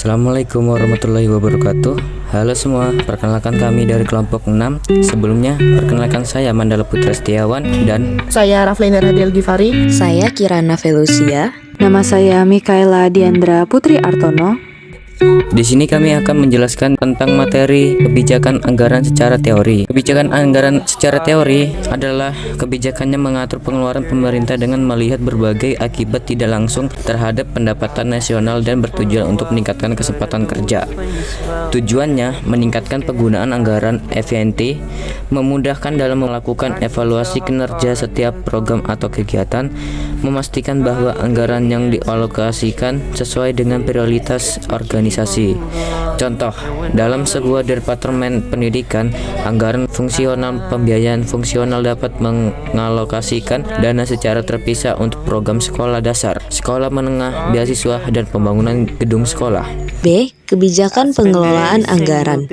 Assalamualaikum warahmatullahi wabarakatuh. Halo semua, perkenalkan kami dari kelompok 6. Sebelumnya, perkenalkan saya Mandala Putra Setiawan dan Saya Raflina Radil Givari. Saya Kirana Velusia. Nama saya Mikaela Diandra Putri Artono. di sini kami akan menjelaskan tentang materi kebijakan anggaran secara teori. Kebijakan anggaran secara teori adalah kebijakannya mengatur pengeluaran pemerintah dengan melihat berbagai akibat tidak langsung terhadap pendapatan nasional dan bertujuan untuk meningkatkan kesempatan kerja. Tujuannya meningkatkan penggunaan anggaran efisiensi, memudahkan dalam melakukan evaluasi kinerja setiap program atau kegiatan, memastikan bahwa anggaran yang dialokasikan sesuai dengan prioritas organisasi. Contoh, dalam sebuah departemen pendidikan, anggaran fungsional pembiayaan fungsional dapat mengalokasikan dana secara terpisah untuk program sekolah dasar, sekolah menengah, beasiswa, dan pembangunan gedung sekolah. B. Kebijakan pengelolaan anggaran.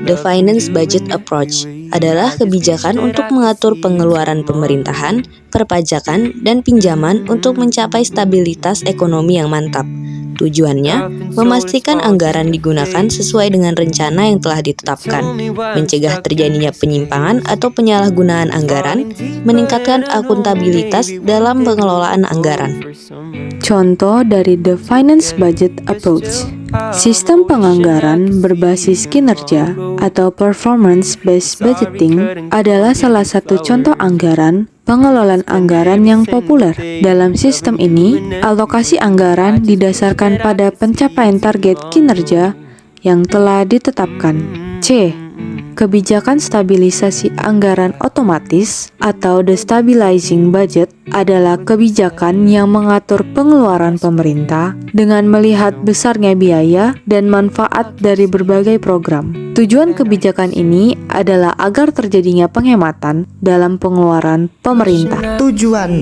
The Finance Budget Approach adalah kebijakan untuk mengatur pengeluaran pemerintahan, perpajakan, dan pinjaman untuk mencapai stabilitas ekonomi yang mantap. Tujuannya, memastikan anggaran digunakan sesuai dengan rencana yang telah ditetapkan, mencegah terjadinya penyimpangan atau penyalahgunaan anggaran, meningkatkan akuntabilitas dalam pengelolaan anggaran. Contoh dari The Finance Budget Approach. Sistem penganggaran berbasis kinerja atau performance-based budgeting adalah salah satu contoh anggaran pengelolaan anggaran yang populer. Dalam sistem ini, alokasi anggaran didasarkan pada pencapaian target kinerja yang telah ditetapkan. C. Kebijakan stabilisasi anggaran otomatis atau the stabilizing budget adalah kebijakan yang mengatur pengeluaran pemerintah dengan melihat besarnya biaya dan manfaat dari berbagai program. Tujuan kebijakan ini adalah agar terjadinya penghematan dalam pengeluaran pemerintah. Tujuan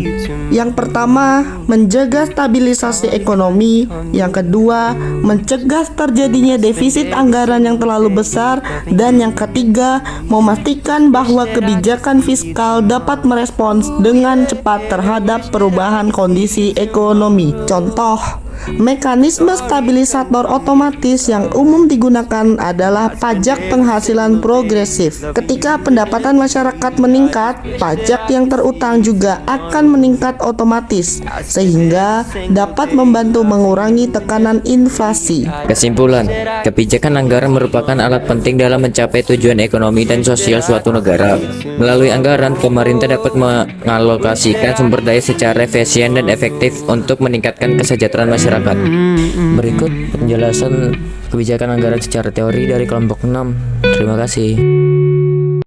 yang pertama, menjaga stabilisasi ekonomi. Yang kedua, mencegah terjadinya defisit anggaran yang terlalu besar. Dan yang ketiga, memastikan bahwa kebijakan fiskal dapat merespons dengan cepat terhadap perubahan kondisi ekonomi. Contoh, mekanisme stabilisator otomatis yang umum digunakan adalah pajak penghasilan progresif. Ketika pendapatan masyarakat meningkat, pajak yang terutang juga akan meningkat otomatis, sehingga dapat membantu mengurangi tekanan inflasi. Kesimpulan, kebijakan anggaran merupakan alat penting dalam mencapai tujuan ekonomi dan sosial suatu negara. Melalui anggaran, pemerintah dapat mengalokasikan sumber daya secara efisien dan efektif untuk meningkatkan kesejahteraan masyarakat. Berikut penjelasan kebijakan anggaran secara teori dari kelompok 6. Terima kasih.